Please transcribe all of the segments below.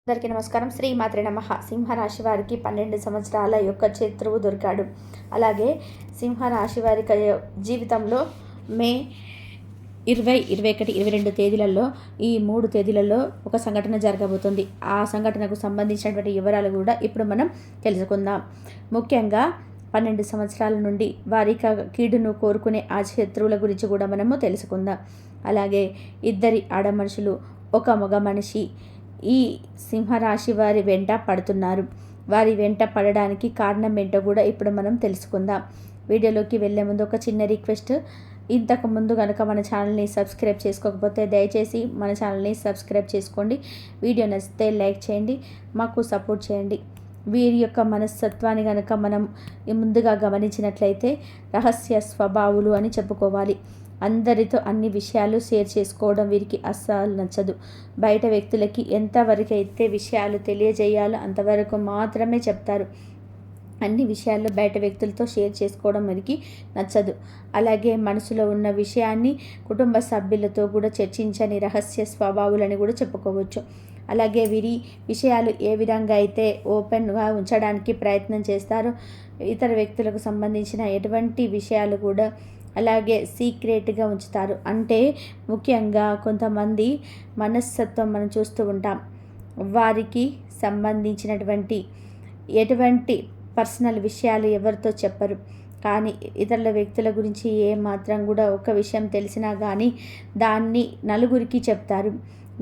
అందరికీ నమస్కారం. శ్రీ మాత్రే నమః. సింహరాశి వారికి 12 సంవత్సరాల యొక్క శత్రువు దొరికాడు. అలాగే సింహరాశి వారి జీవితంలో మే 20, 21, 22 తేదీలలో ఈ 3 తేదీలలో ఒక సంఘటన జరగబోతుంది. ఆ సంఘటనకు సంబంధించినటువంటి వివరాలు కూడా ఇప్పుడు మనం తెలుసుకుందాం. ముఖ్యంగా 12 సంవత్సరాల నుండి వారి కీడును కోరుకునే ఆ శత్రువుల గురించి కూడా మనము తెలుసుకుందాం. అలాగే ఇద్దరి ఆడ మనుషులు, ఒక మగ మనిషి ఈ సింహరాశి వారి వెంట పడుతున్నారు. వారి వెంట పడడానికి కారణం ఏంటో కూడా ఇప్పుడు మనం తెలుసుకుందాం. వీడియోలోకి వెళ్ళే ముందు ఒక చిన్న రిక్వెస్ట్. ఇంతకు ముందు కనుక మన ఛానల్ని సబ్స్క్రైబ్ చేసుకోకపోతే దయచేసి మన ఛానల్ని సబ్స్క్రైబ్ చేసుకోండి. వీడియో నచ్చితే లైక్ చేయండి, మాకు సపోర్ట్ చేయండి. వీరి యొక్క మనస్తత్వాన్ని కనుక మనం ముందుగా గమనించినట్లయితే రహస్య స్వభావులు అని చెప్పుకోవాలి. అందరితో అన్ని విషయాలు షేర్ చేసుకోవడం వీరికి అస్సలు నచ్చదు. బయట వ్యక్తులకి ఎంతవరకు అయితే విషయాలు తెలియజేయాలో అంతవరకు మాత్రమే చెప్తారు. అన్ని విషయాల్లో బయట వ్యక్తులతో షేర్ చేసుకోవడం వీరికి నచ్చదు. అలాగే మనసులో ఉన్న విషయాన్ని కుటుంబ సభ్యులతో కూడా చర్చించని రహస్య స్వభావాలని కూడా చెప్పుకోవచ్చు. అలాగే వీరి విషయాలు ఏ విధంగా అయితే ఓపెన్గా ఉంచడానికి ప్రయత్నం చేస్తారో ఇతర వ్యక్తులకు సంబంధించిన ఎటువంటి విషయాలు కూడా అలాగే సీక్రెట్గా ఉంచుతారు. అంటే ముఖ్యంగా కొంతమంది మనస్తత్వం మనం చూస్తూ ఉంటాం. వారికి సంబంధించినటువంటి ఎటువంటి పర్సనల్ విషయాలు ఎవరితో చెప్పరు. కానీ ఇతరుల వ్యక్తుల గురించి ఏమాత్రం కూడా ఒక విషయం తెలిసినా కానీ దాన్ని నలుగురికి చెప్తారు.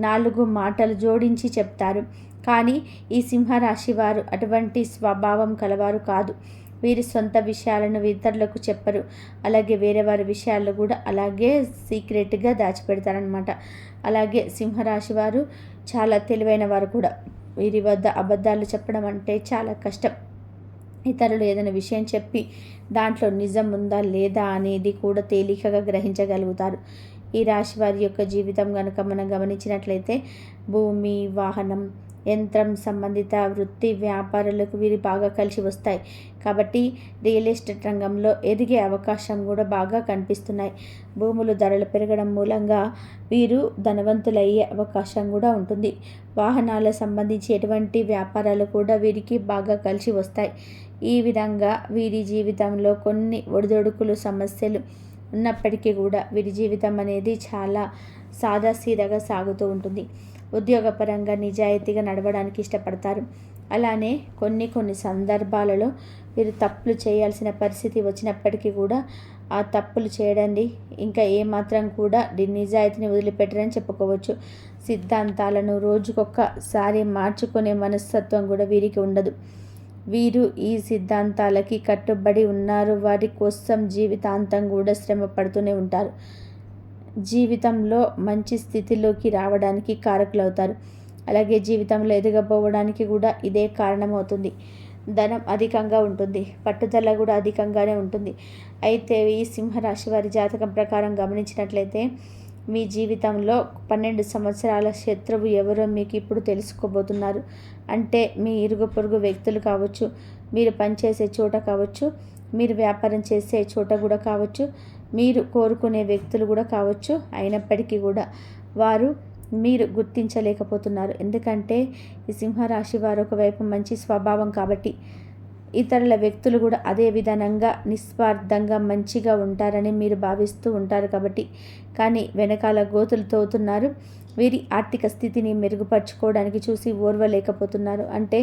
4 మాటలు జోడించి చెప్తారు. కానీ ఈ సింహరాశి వారు అటువంటి స్వభావం కలవారు కాదు. వీరి సొంత విషయాలను ఇతరులకు చెప్పరు. అలాగే వేరే వారి విషయాలు కూడా అలాగే సీక్రెట్గా దాచిపెడతారనమాట. అలాగే సింహరాశి వారు చాలా తెలివైన వారు కూడా. వీరి వద్ద అబద్ధాలు చెప్పడం అంటే చాలా కష్టం. ఇతరులు ఏదైనా విషయం చెప్పి దాంట్లో నిజం ఉందా లేదా అనేది కూడా తేలికగా గ్రహించగలుగుతారు. ఈ రాశి వారి యొక్క జీవితం కనుక మనం గమనించినట్లయితే భూమి, వాహనం, యంత్రం సంబంధిత వృత్తి వ్యాపారాలకు వీరు బాగా కలిసి వస్తాయి. కాబట్టి రియల్ ఎస్టేట్ రంగంలో ఎదిగే అవకాశం కూడా బాగా కనిపిస్తున్నాయి. భూములు ధరలు పెరగడం మూలంగా వీరు ధనవంతులయ్యే అవకాశం కూడా ఉంటుంది. వాహనాలకు సంబంధించి ఎటువంటి వ్యాపారాలు కూడా వీరికి బాగా కలిసి వస్తాయి. ఈ విధంగా వీరి జీవితంలో కొన్ని ఒడిదొడుకులు సమస్యలు ఉన్నప్పటికీ కూడా వీరి జీవితం అనేది చాలా సాదాసీదాగా సాగుతూ ఉంటుంది. ఉద్యోగపరంగా నిజాయితీగా నడవడానికి ఇష్టపడతారు. అలానే కొన్ని సందర్భాలలో వీరు తప్పులు చేయాల్సిన పరిస్థితి వచ్చినప్పటికీ కూడా ఆ తప్పులు చేయడండి ఇంకా ఏమాత్రం కూడా నిజాయితీని వదిలిపెట్టరని చెప్పుకోవచ్చు. సిద్ధాంతాలను రోజుకొకసారి మార్చుకునే మనస్తత్వం కూడా వీరికి ఉండదు. వీరు ఈ సిద్ధాంతాలకి కట్టుబడి ఉన్నారు. వారి కోసం జీవితాంతం కూడా శ్రమ పడుతూనే ఉంటారు. జీవితంలో మంచి స్థితిలోకి రావడానికి కారకులవుతారు. అలాగే జీవితంలో ఎదగబోవడానికి కూడా ఇదే కారణమవుతుంది. ధనం అధికంగా ఉంటుంది, పట్టుదల కూడా అధికంగానే ఉంటుంది. అయితే ఈ సింహరాశి వారి జాతకం ప్రకారం గమనించినట్లయితే మీ జీవితంలో 12 సంవత్సరాల శత్రువు ఎవరో మీకు ఇప్పుడు తెలుసుకోబోతున్నారు. అంటే మీ ఇరుగు పొరుగు వ్యక్తులు కావచ్చు, మీరు పనిచేసే చోట కావచ్చు, మీరు వ్యాపారం చేసే చోట కూడా కావచ్చు, మీరు కోరుకునే వ్యక్తులు కూడా కావచ్చు. అయినప్పటికీ కూడా వారు మీరు గుర్తించలేకపోతున్నారు. ఎందుకంటే ఈ సింహరాశి వారు ఒకవైపు మంచి స్వభావం కాబట్టి ఇతరుల వ్యక్తులు కూడా అదే విధంగా నిస్వార్థంగా మంచిగా ఉంటారని మీరు భావిస్తూ ఉంటారు కాబట్టి. కానీ వెనకాల గోతులు తవ్వుతున్నారు. వీరి ఆర్థిక స్థితిని మెరుగుపరుచుకోవడానికి చూసి ఓర్వలేకపోతున్నారు. అంటే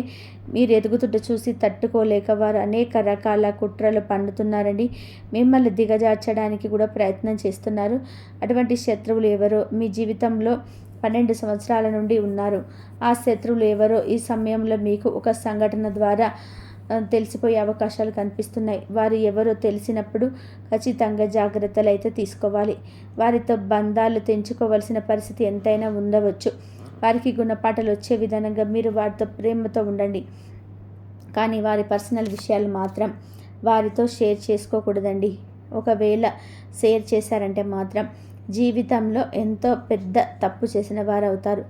మీరు ఎదుగుతుంటే చూసి తట్టుకోలేక వారు అనేక రకాల కుట్రలు పన్నుతున్నారండి. మిమ్మల్ని దిగజార్చడానికి కూడా ప్రయత్నం చేస్తున్నారు. అటువంటి శత్రువులు ఎవరో మీ జీవితంలో 12 సంవత్సరాల నుండి ఉన్నారు. ఆ శత్రువులు ఎవరో ఈ సమయంలో మీకు ఒక సంఘటన ద్వారా తెలిసిపోయే అవకాశాలు కనిపిస్తున్నాయి. వారు ఎవరో తెలిసినప్పుడు ఖచ్చితంగా జాగ్రత్తలు అయితే తీసుకోవాలి. వారితో బంధాలు తెంచుకోవాల్సిన పరిస్థితి ఎంతైనా ఉండవచ్చు. వారికి గుణపాఠాలు వచ్చే విధంగా మీరు వారితో ప్రేమతో ఉండండి. కానీ వారి పర్సనల్ విషయాలు మాత్రం వారితో షేర్ చేసుకోకూడదండి. ఒకవేళ షేర్ చేశారంటే మాత్రం జీవితంలో ఎంతో పెద్ద తప్పు చేసిన వారు అవుతారు.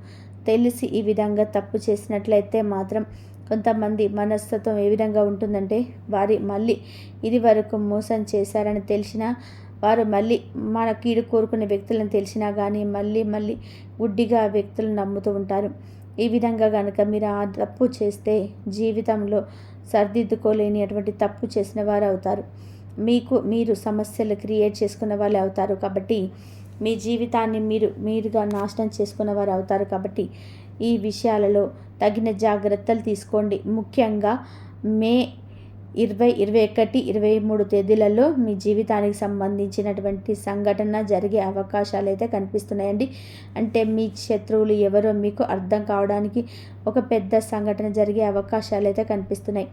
తెలిసి ఈ విధంగా తప్పు చేసినట్లయితే మాత్రం కొంతమంది మనస్తత్వం ఏ విధంగా ఉంటుందంటే వారి మళ్ళీ ఇది వరకు మోసం చేశారని తెలిసినా వారు మళ్ళీ మన కీడు కోరుకునే వ్యక్తులను తెలిసినా కానీ మళ్ళీ గుడ్డిగా వ్యక్తులను నమ్ముతూ ఉంటారు. ఈ విధంగా కనుక మీరు ఆ తప్పు చేస్తే జీవితంలో సరిదిద్దుకోలేని అటువంటి తప్పు చేసిన వారు అవుతారు. మీరు సమస్యలు క్రియేట్ చేసుకున్న వాళ్ళు అవుతారు. కాబట్టి మీ జీవితాన్ని మీరుగా నాశనం చేసుకున్న వారు అవుతారు. కాబట్టి ఈ విషయాలలో తగిన జాగ్రత్తలు తీసుకోండి. ముఖ్యంగా మే 20, 21, 23 తేదీలలో మీ జీవితానికి సంబంధించినటువంటి సంఘటన జరిగే అవకాశాలు అయితే కనిపిస్తున్నాయండి. అంటే మీ శత్రువులు ఎవరో మీకు అర్థం కావడానికి ఒక పెద్ద సంఘటన జరిగే అవకాశాలు అయితే కనిపిస్తున్నాయి.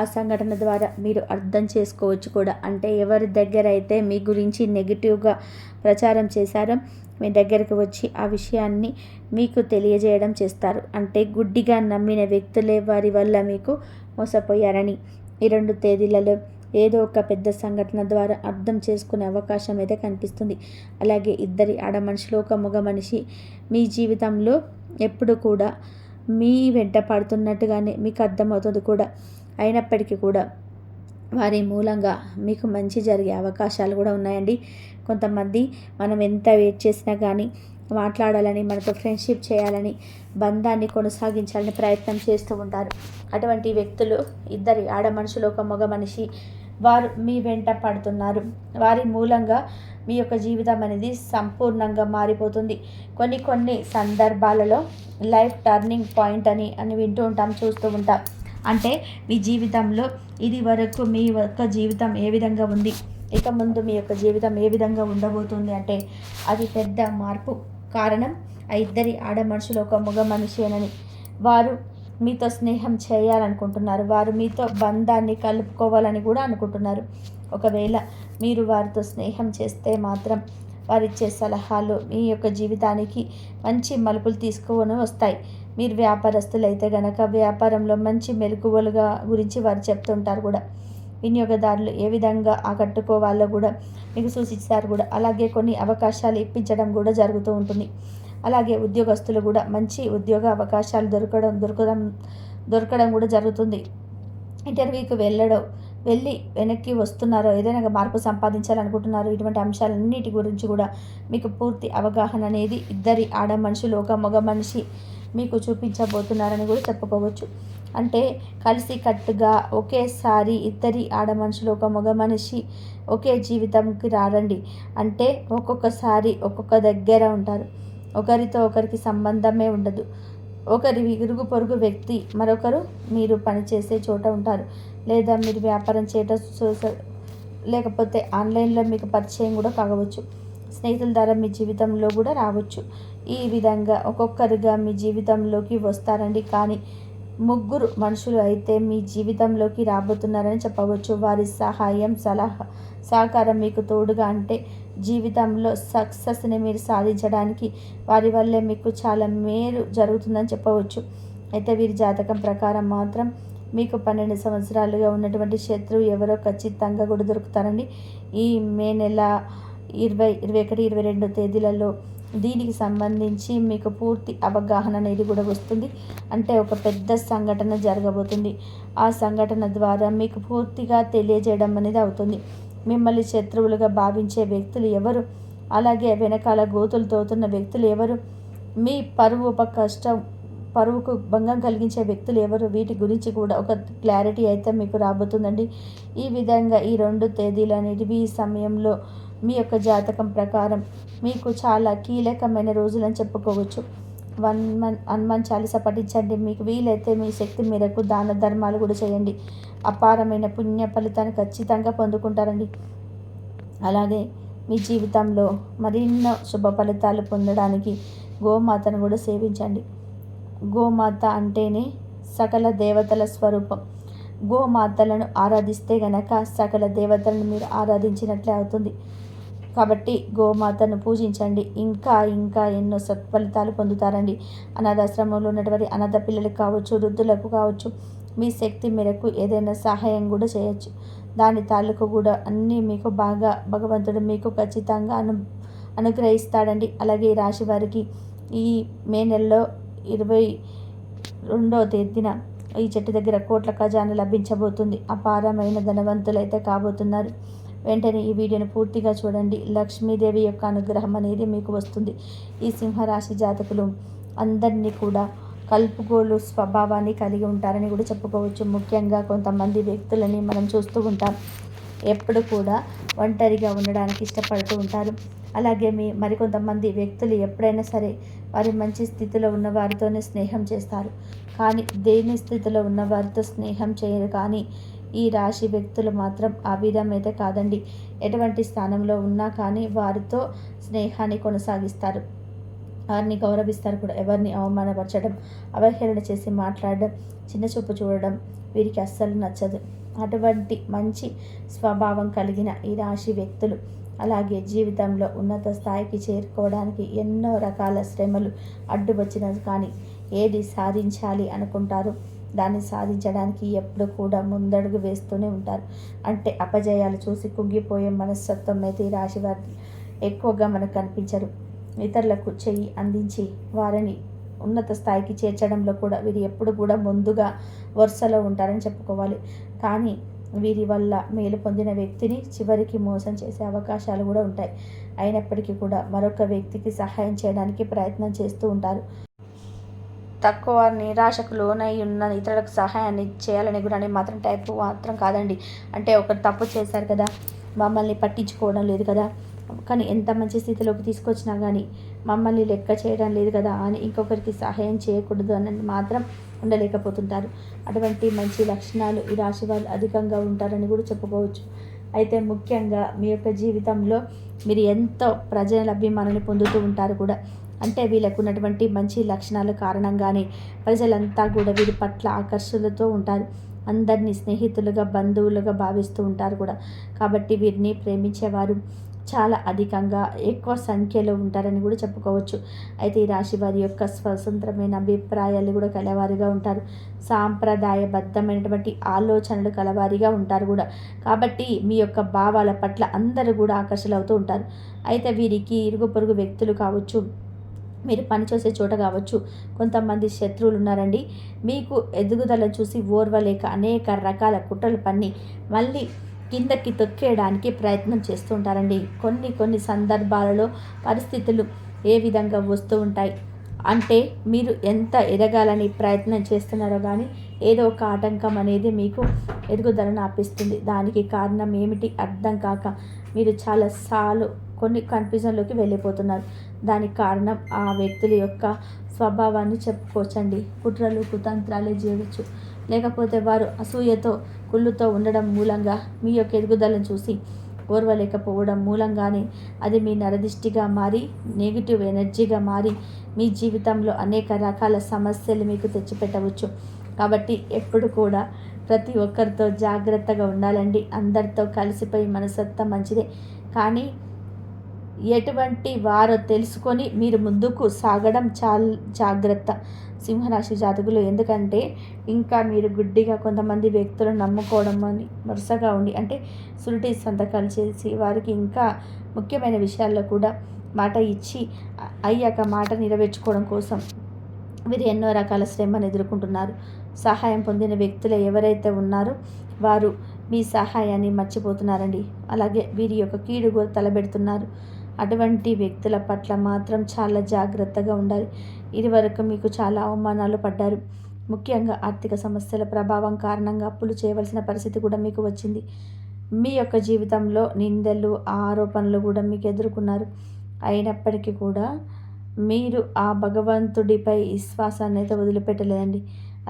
ఆ సంఘటన ద్వారా మీరు అర్థం చేసుకోవచ్చు కూడా. అంటే ఎవరి దగ్గర అయితే మీ గురించి నెగిటివ్గా ప్రచారం చేశారో మీ దగ్గరికి వచ్చి ఆ విషయాన్ని మీకు తెలియజేయడం చేస్తారు. అంటే గుడ్డిగా నమ్మిన వ్యక్తులే వారి వల్ల మీకు మోసపోయారని ఈ 2 తేదీలలో ఏదో ఒక పెద్ద సంఘటన ద్వారా అర్థం చేసుకునే అవకాశం అయితే కనిపిస్తుంది. అలాగే ఇద్దరి ఆడ మనుషులు ఒక మగ మనిషి మీ జీవితంలో ఎప్పుడు కూడా మీ వెంట పడుతున్నట్టుగానే మీకు అర్థమవుతుంది కూడా. అయినప్పటికీ కూడా వారి మూలంగా మీకు మంచి జరిగే అవకాశాలు కూడా ఉన్నాయండి. కొంతమంది మనం ఎంత వెయిట్ చేసినా కానీ మాట్లాడాలని, మనతో ఫ్రెండ్షిప్ చేయాలని, బంధాన్ని కొనసాగించాలని ప్రయత్నం చేస్తూ ఉంటారు. అటువంటి వ్యక్తులు ఇద్దరి ఆడ మనుషులు ఒక మగ మనిషి వారు మీ వెంట పడుతున్నారు. వారి మూలంగా మీ యొక్క జీవితం అనేది సంపూర్ణంగా మారిపోతుంది. కొన్ని సందర్భాలలో లైఫ్ టర్నింగ్ పాయింట్ అని వింటూ ఉంటాం, చూస్తూ ఉంటాం. అంటే మీ జీవితంలో ఇది వరకు మీ యొక్క జీవితం ఏ విధంగా ఉంది, ఇక ముందు మీ యొక్క జీవితం ఏ విధంగా ఉండబోతుంది అంటే అది పెద్ద మార్పు. కారణం ఆ ఇద్దరి ఆడ మనుషులు ఒక మగ మనిషేనని. వారు మీతో స్నేహం చేయాలనుకుంటున్నారు. వారు మీతో బంధాన్ని కలుపుకోవాలని కూడా అనుకుంటున్నారు. ఒకవేళ మీరు వారితో స్నేహం చేస్తే మాత్రం వారిచ్చే సలహాలు మీ యొక్క జీవితానికి మంచి మలుపులు తీసుకొని వస్తాయి. మీరు వ్యాపారస్తులైతే గనక వ్యాపారంలో మంచి మెలకువలుగా గురించి వారు చెప్తుంటారు కూడా. వినియోగదారులు ఏ విధంగా ఆకట్టుకోవాలో కూడా మీకు సూచిస్తారు కూడా. అలాగే కొన్ని అవకాశాలు ఇప్పించడం కూడా జరుగుతూ ఉంటుంది. అలాగే ఉద్యోగస్తులు కూడా మంచి ఉద్యోగ అవకాశాలు దొరకడం కూడా జరుగుతుంది. ఇంటర్వ్యూకి వెళ్ళి వెనక్కి వస్తున్నారో, ఏదైనా మార్పు సంపాదించాలనుకుంటున్నారో, ఇటువంటి అంశాలన్నిటి గురించి కూడా మీకు పూర్తి అవగాహన అనేది ఇద్దరి ఆడ మనుషులు ఒక మగ మనిషి మీకు చూపించబోతున్నారని కూడా చెప్పుకోవచ్చు. అంటే కలిసి కట్టుగా ఒకేసారి ఇద్దరి ఆడ మనుషులు ఒక మగ మనిషి ఒకే జీవితంకి రారండి. అంటే ఒక్కొక్కసారి ఒక్కొక్క దగ్గర ఉంటారు. ఒకరితో ఒకరికి సంబంధమే ఉండదు. ఒకరి ఇరుగు పొరుగు వ్యక్తి మరొకరు మీరు పనిచేసే చోట ఉంటారు, లేదా మీరు వ్యాపారం చేయటం లేకపోతే ఆన్లైన్లో మీకు పరిచయం కూడా కావచ్చు. స్నేహితుల ద్వారా మీ జీవితంలో కూడా రావచ్చు. ఈ విధంగా ఒక్కొక్కరుగా మీ జీవితంలోకి వస్తారండి. కానీ 3 మనుషులు అయితే మీ జీవితంలోకి రాబోతున్నారని చెప్పవచ్చు. వారి సహాయం, సహకారం మీకు తోడుగా అంటే జీవితంలో సక్సెస్ని మీరు సాధించడానికి వారి వల్లే మీకు చాలా మేలు జరుగుతుందని చెప్పవచ్చు. అయితే వీరి జాతకం ప్రకారం మాత్రం మీకు 12 సంవత్సరాలుగా ఉన్నటువంటి శత్రువు ఎవరో ఖచ్చితంగా కూడా దొరుకుతారండి. ఈ మే నెల 20, 21, 22 తేదీలలో దీనికి సంబంధించి మీకు పూర్తి అవగాహన అనేది కూడా వస్తుంది. అంటే ఒక పెద్ద సంఘటన జరగబోతుంది. ఆ సంఘటన ద్వారా మీకు పూర్తిగా తెలియజేయడం అనేది అవుతుంది. మిమ్మల్ని శత్రువులుగా భావించే వ్యక్తులు ఎవరు, అలాగే వెనకాల గోతులు తోతున్న వ్యక్తులు ఎవరు, మీ పరువుకు భంగం కలిగించే వ్యక్తులు ఎవరు, వీటి గురించి కూడా ఒక క్లారిటీ అయితే మీకు రాబోతుందండి. ఈ విధంగా ఈ 2 తేదీలు అనేటివి ఈ సమయంలో మీ యొక్క జాతకం ప్రకారం మీకు చాలా కీలకమైన రోజులని చెప్పుకోవచ్చు. హనుమాన్ చాలీసా పఠించండి. మీకు వీలైతే మీ శక్తి మేరకు దాన ధర్మాలు కూడా చేయండి. అపారమైన పుణ్య ఫలితాన్ని ఖచ్చితంగా పొందుకుంటారండి. అలాగే మీ జీవితంలో మరెన్నో శుభ ఫలితాలు పొందడానికి గోమాతను కూడా సేవించండి. గోమాత అంటేనే సకల దేవతల స్వరూపం. గోమాతలను ఆరాధిస్తే గనక సకల దేవతలను మీరు ఆరాధించినట్లే అవుతుంది. కాబట్టి గోమాతను పూజించండి. ఇంకా ఎన్నో సత్ఫలితాలు పొందుతారండి. అనాథాశ్రమంలో ఉన్నటువంటి అనాథ పిల్లలకు కావచ్చు, వృద్ధులకు కావచ్చు, మీ శక్తి మేరకు ఏదైనా సహాయం కూడా చేయొచ్చు. దాని తాలూకు కూడా అన్నీ మీకు బాగా భగవంతుడు మీకు ఖచ్చితంగా అనుగ్రహిస్తాడండి. అలాగే ఈ రాశి వారికి ఈ మే నెలలో 22వ తేదీన ఈ చెట్టు దగ్గర కోట్ల ఖజానా లభించబోతుంది. అపారమైన ధనవంతులైతే కాబోతున్నారు. వెంటనే ఈ వీడియోని పూర్తిగా చూడండి. లక్ష్మీదేవి యొక్క అనుగ్రహం అనేది మీకు వస్తుంది. ఈ సింహరాశి జాతకులు అందరినీ కూడా కలుపుగోలు స్వభావాన్ని కలిగి ఉంటారని కూడా చెప్పుకోవచ్చు. ముఖ్యంగా కొంతమంది వ్యక్తులని మనం చూస్తూ ఉంటాం, ఎప్పుడు కూడా ఒంటరిగా ఉండడానికి ఇష్టపడుతూ ఉంటారు. అలాగే మరికొంతమంది వ్యక్తులు ఎప్పుడైనా సరే వారి మంచి స్థితిలో ఉన్న వారితోనే స్నేహం చేస్తారు, కానీ దేని స్థితిలో ఉన్న వారితో స్నేహం చేయరు. కానీ ఈ రాశి వ్యక్తులు మాత్రం ఆ విధమైతే కాదండి. ఎటువంటి స్థానంలో ఉన్నా కానీ వారితో స్నేహాన్ని కొనసాగిస్తారు, వారిని గౌరవిస్తారు కూడా. ఎవరిని అవమానపరచడం, అవహేళన చేసి మాట్లాడడం, చిన్నచూపు చూడడం వీరికి అస్సలు నచ్చదు. అటువంటి మంచి స్వభావం కలిగిన ఈ రాశి వ్యక్తులు అలాగే జీవితంలో ఉన్నత స్థాయికి చేరుకోవడానికి ఎన్నో రకాల శ్రమలు అడ్డు వచ్చినా కానీ ఏది సాధించాలి అనుకుంటారో దాన్ని సాధించడానికి ఎప్పుడు కూడా ముందడుగు వేస్తూనే ఉంటారు. అంటే అపజయాలు చూసి కుంగిపోయే మనస్తత్వం అయితే ఈ రాశి వారి ఎక్కువగా మనకు కనిపించరు. ఇతరులకు చెయ్యి అందించి వారిని ఉన్నత స్థాయికి చేర్చడంలో కూడా వీరు ఎప్పుడు కూడా ముందుగా వరుసలో ఉంటారని చెప్పుకోవాలి. కానీ వీరి వల్ల మేలు పొందిన వ్యక్తిని చివరికి మోసం చేసే అవకాశాలు కూడా ఉంటాయి. అయినప్పటికీ కూడా మరొక వ్యక్తికి సహాయం చేయడానికి ప్రయత్నం చేస్తూ ఉంటారు. తక్కువ నిరాశకు లోనై ఉన్న ఇతరులకు సహాయాన్ని చేయాలని గుణాన్ని మాత్రం టైపు మాత్రం కాదండి. అంటే ఒకరు తప్పు చేశారు కదా, మమ్మల్ని పట్టించుకోవడం లేదు కదా, కానీ ఎంత మంచి స్థితిలోకి తీసుకొచ్చినా కానీ మమ్మల్ని లెక్క చేయడం లేదు కదా అని ఇంకొకరికి సహాయం చేయకూడదు అని మాత్రం ఉండలేకపోతుంటారు. అటువంటి మంచి లక్షణాలు ఈ రాశి వాళ్ళు అధికంగా ఉంటారని కూడా చెప్పుకోవచ్చు. అయితే ముఖ్యంగా మీ యొక్క జీవితంలో మీరు ఎంతో ప్రజల అభిమానాన్ని పొందుతూ ఉంటారు కూడా. అంటే వీళ్ళకు ఉన్నటువంటి మంచి లక్షణాల కారణంగానే ప్రజలంతా కూడా వీరి పట్ల ఆకర్షణలతో ఉంటారు. అందరినీ స్నేహితులుగా, బంధువులుగా భావిస్తూ ఉంటారు కూడా. కాబట్టి వీరిని ప్రేమించేవారు చాలా అధికంగా ఎక్కువ సంఖ్యలో ఉంటారని కూడా చెప్పుకోవచ్చు. అయితే ఈ రాశి వారి యొక్క స్వతంత్రమైన అభిప్రాయాలు కూడా కలవారిగా ఉంటారు. సాంప్రదాయబద్ధమైనటువంటి ఆలోచనలు కలవారిగా ఉంటారు కూడా. కాబట్టి మీ యొక్క భావాల పట్ల అందరూ కూడా ఆకర్షితులవుతూ ఉంటారు. అయితే వీరికి ఇరుగు పొరుగు వ్యక్తులు కావచ్చు, మీరు పనిచేసే చోట కావచ్చు, కొంతమంది శత్రువులు ఉన్నారండి. మీకు ఎదుగుదలను చూసి ఓర్వలేక అనేక రకాల కుట్రలు పన్ని మళ్ళీ కిందకి తొక్కేయడానికి ప్రయత్నం చేస్తూ ఉంటారండి. కొన్ని సందర్భాలలో పరిస్థితులు ఏ విధంగా వస్తూ ఉంటాయి అంటే మీరు ఎంత ఎదగాలని ప్రయత్నం చేస్తున్నారో కానీ ఏదో ఒక ఆటంకం అనేది మీకు ఎదుగుదలను ఆపిస్తుంది. దానికి కారణం ఏమిటి అర్థం కాక మీరు చాలాసార్లు కొన్ని కన్ఫ్యూజన్లోకి వెళ్ళిపోతున్నారు. దానికి కారణం ఆ వ్యక్తుల యొక్క స్వభావాన్ని చెప్పుకోవచ్చండి. కుట్రలు కుతంత్రాలే చేయవచ్చు, లేకపోతే వారు అసూయతో కుళ్ళుతో ఉండడం మూలంగా మీ యొక్క ఎదుగుదలను చూసి ఓర్వలేకపోవడం మూలంగానే అది మీ నరదిష్టిగా మారి నెగిటివ్ ఎనర్జీగా మారి మీ జీవితంలో అనేక రకాల సమస్యలు మీకు తెచ్చిపెట్టవచ్చు. కాబట్టి ఎప్పుడు కూడా ప్రతి ఒక్కరితో జాగ్రత్తగా ఉండాలండి. అందరితో కలిసిపోయి మనసంతా మంచిదే, కానీ ఎటువంటి వారో తెలుసుకొని మీరు ముందుకు సాగడం చాలా జాగ్రత్త సింహరాశి జాతకులు. ఎందుకంటే ఇంకా మీరు గుడ్డిగా కొంతమంది వ్యక్తులను నమ్ముకోవడం అని వరుసగా ఉండి అంటే సురిటి సంతకాలు చేసి వారికి ఇంకా ముఖ్యమైన విషయాల్లో కూడా మాట ఇచ్చి అయ్యాక మాట నెరవేర్చుకోవడం కోసం వీరు ఎన్నో రకాల శ్రమను ఎదుర్కొంటున్నారు. సహాయం పొందిన వ్యక్తులు ఎవరైతే ఉన్నారో వారు మీ సహాయాన్ని మర్చిపోతున్నారండి. అలాగే వీరి యొక్క కీడు కూడా తలబెడుతున్నారు. అటువంటి వ్యక్తుల పట్ల మాత్రం చాలా జాగ్రత్తగా ఉండాలి. ఇదివరకు మీకు చాలా అవమానాలు పడ్డారు. ముఖ్యంగా ఆర్థిక సమస్యల ప్రభావం కారణంగా అప్పులు చేయవలసిన పరిస్థితి కూడా మీకు వచ్చింది. మీ యొక్క జీవితంలో నిందలు ఆరోపణలు కూడా మీకు ఎదుర్కొన్నారు. అయినప్పటికీ కూడా మీరు ఆ భగవంతుడిపై విశ్వాసాన్ని అయితే వదిలిపెట్టలేదండి.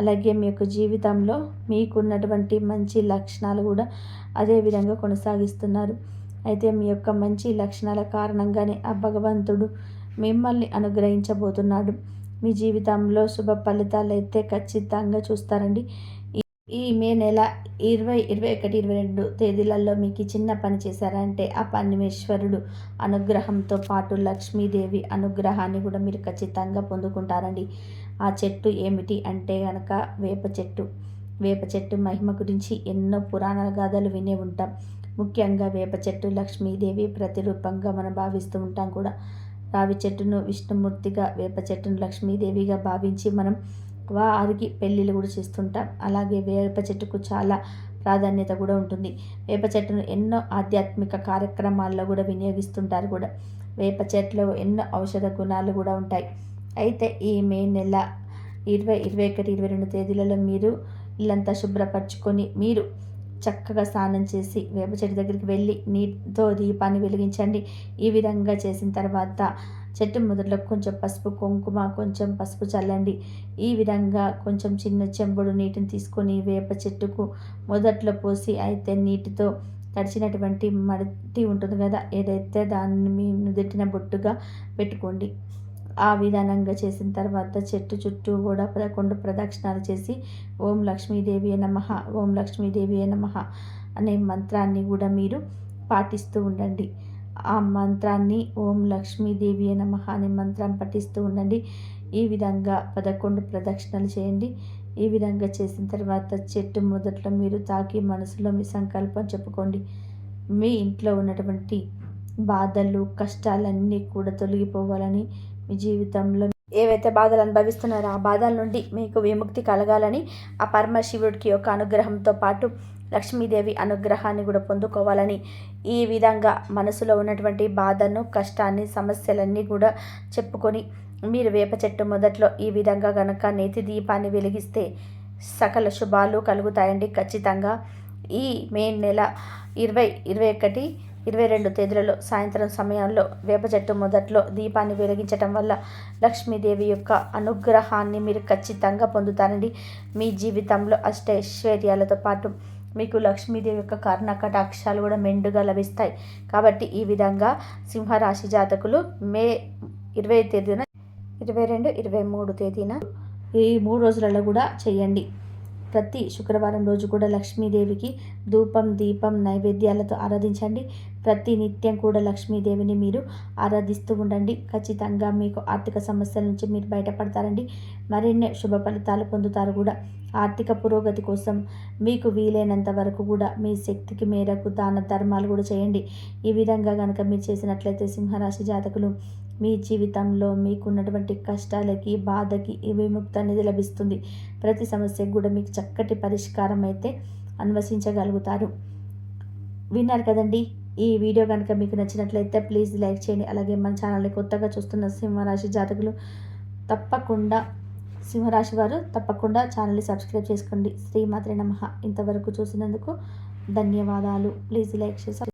అలాగే మీ యొక్క జీవితంలో మీకున్నటువంటి మంచి లక్షణాలు కూడా అదే విధంగా కొనసాగిస్తున్నారు. అయితే మీ యొక్క మంచి లక్షణాల కారణంగానే ఆ భగవంతుడు మిమ్మల్ని అనుగ్రహించబోతున్నాడు. మీ జీవితంలో శుభ ఫలితాలు అయితే ఖచ్చితంగా చూస్తారండి. ఈ మే నెల 20, 21, 22 తేదీలలో మీకు చిన్న పని చేశారంటే ఆ పరమేశ్వరుడు అనుగ్రహంతో పాటు లక్ష్మీదేవి అనుగ్రహాన్ని కూడా మీరు ఖచ్చితంగా పొందుకుంటారండి. ఆ చెట్టు ఏమిటి అంటే కనుక వేప చెట్టు. వేప చెట్టు మహిమ గురించి ఎన్నో పురాణ గాథలు వినే ఉంటాం. ముఖ్యంగా వేప చెట్టు లక్ష్మీదేవి ప్రతిరూపంగా మనం భావిస్తూ ఉంటాం కూడా. రావి చెట్టును విష్ణుమూర్తిగా, వేప చెట్టును లక్ష్మీదేవిగా భావించి మనం వారికి పెళ్ళిళ్ళు కూడా చేస్తుంటాం. అలాగే వేప చెట్టుకు చాలా ప్రాధాన్యత కూడా ఉంటుంది. వేప చెట్టును ఎన్నో ఆధ్యాత్మిక కార్యక్రమాల్లో కూడా వినియోగిస్తుంటారు కూడా. వేప చెట్టులో ఎన్నో ఔషధ గుణాలు కూడా ఉంటాయి. అయితే ఈ మే నెల 20, 21, 22 తేదీలలో మీరు ఇల్లంతా శుభ్రపరచుకొని మీరు చక్కగా స్నానం చేసి వేప చెట్టు దగ్గరికి వెళ్ళి నీటితో దీపాన్ని వెలిగించండి. ఈ విధంగా చేసిన తర్వాత చెట్టు మొదట్లో కొంచెం పసుపు, కుంకుమ, కొంచెం పసుపు చల్లండి. ఈ విధంగా కొంచెం చిన్న చెంబుడు నీటిని తీసుకొని వేప చెట్టుకు మొదట్లో పోసి అయితే నీటితో తడిచినటువంటి మట్టి ఉంటుంది కదా, ఏదైతే దాన్ని మీ నుదిటిన బొట్టుగా పెట్టుకోండి. ఆ విధానంగా చేసిన తర్వాత చెట్టు చుట్టూ కూడా 11 ప్రదక్షిణాలు చేసి ఓం లక్ష్మీదేవియే నమః, ఓం లక్ష్మీదేవియే నమః అనే మంత్రాన్ని కూడా మీరు పాటిస్తూ ఉండండి. ఆ మంత్రాన్ని ఓం లక్ష్మీదేవియే నమః అనే మంత్రాన్ని పఠిస్తూ ఉండండి. ఈ విధంగా 11 ప్రదక్షిణలు చేయండి. ఈ విధంగా చేసిన తర్వాత చెట్టు మొదట్లో మీరు తాకి మనసులో మీ సంకల్పం చెప్పుకోండి. మీ ఇంట్లో ఉన్నటువంటి బాధలు, కష్టాలన్నీ కూడా తొలగిపోవాలని, మీ జీవితంలో ఏవైతే బాధలు అనుభవిస్తున్నారో ఆ బాధల నుండి మీకు విముక్తి కలగాలని, ఆ పరమశివుడికి యొక్క అనుగ్రహంతో పాటు లక్ష్మీదేవి అనుగ్రహాన్ని కూడా పొందుకోవాలని, ఈ విధంగా మనసులో ఉన్నటువంటి బాధను, కష్టాన్ని, సమస్యలన్నీ కూడా చెప్పుకొని మీరు వేప చెట్టు మొదట్లో ఈ విధంగా గనక నేతి దీపాన్ని వెలిగిస్తే సకల శుభాలు కలుగుతాయండి. ఖచ్చితంగా ఈ మే నెల 20, 21, 22 తేదీలలో సాయంత్రం సమయంలో వేప చెట్టు మొదట్లో దీపాన్ని వెలిగించటం వల్ల లక్ష్మీదేవి యొక్క అనుగ్రహాన్ని మీరు ఖచ్చితంగా పొందుతారండి. మీ జీవితంలో అష్టైశ్వర్యాలతో పాటు మీకు లక్ష్మీదేవి యొక్క కరుణ కటాక్షాలు కూడా మెండుగా లభిస్తాయి. కాబట్టి ఈ విధంగా సింహరాశి జాతకులు మే 20 తేదీన, 22, 23 తేదీన ఈ 3 రోజులలో కూడా చేయండి. ప్రతి శుక్రవారం రోజు కూడా లక్ష్మీదేవికి ధూపం, దీపం, నైవేద్యాలతో ఆరాధించండి. ప్రతి నిత్యం కూడా లక్ష్మీదేవిని మీరు ఆరాధిస్తూ ఉండండి. ఖచ్చితంగా మీకు ఆర్థిక సమస్యల నుంచి మీరు బయటపడతారండి. మరిన్ని శుభ ఫలితాలు పొందుతారు కూడా. ఆర్థిక పురోగతి కోసం మీకు వీలైనంత వరకు కూడా మీ శక్తికి మేరకు దాన ధర్మాలు కూడా చేయండి. ఈ విధంగా కనుక మీరు చేసినట్లయితే సింహరాశి జాతకులు మీ జీవితంలో మీకున్నటువంటి కష్టాలకి, బాధకి విముక్తి అనేది లభిస్తుంది. ప్రతి సమస్యకు కూడా మీకు చక్కటి పరిష్కారం అయితే అన్వేషించగలుగుతారు. విన్నారు కదండి. ఈ వీడియో కనుక మీకు నచ్చినట్లయితే ప్లీజ్ లైక్ చేయండి. అలాగే మన ఛానల్ని కొత్తగా చూస్తున్న సింహరాశి జాతకులు తప్పకుండా, సింహరాశి వారు తప్పకుండా ఛానల్ని సబ్స్క్రైబ్ చేసుకోండి. శ్రీమాత్రే నమః. ఇంతవరకు చూసినందుకు ధన్యవాదాలు. ప్లీజ్ లైక్ చేసి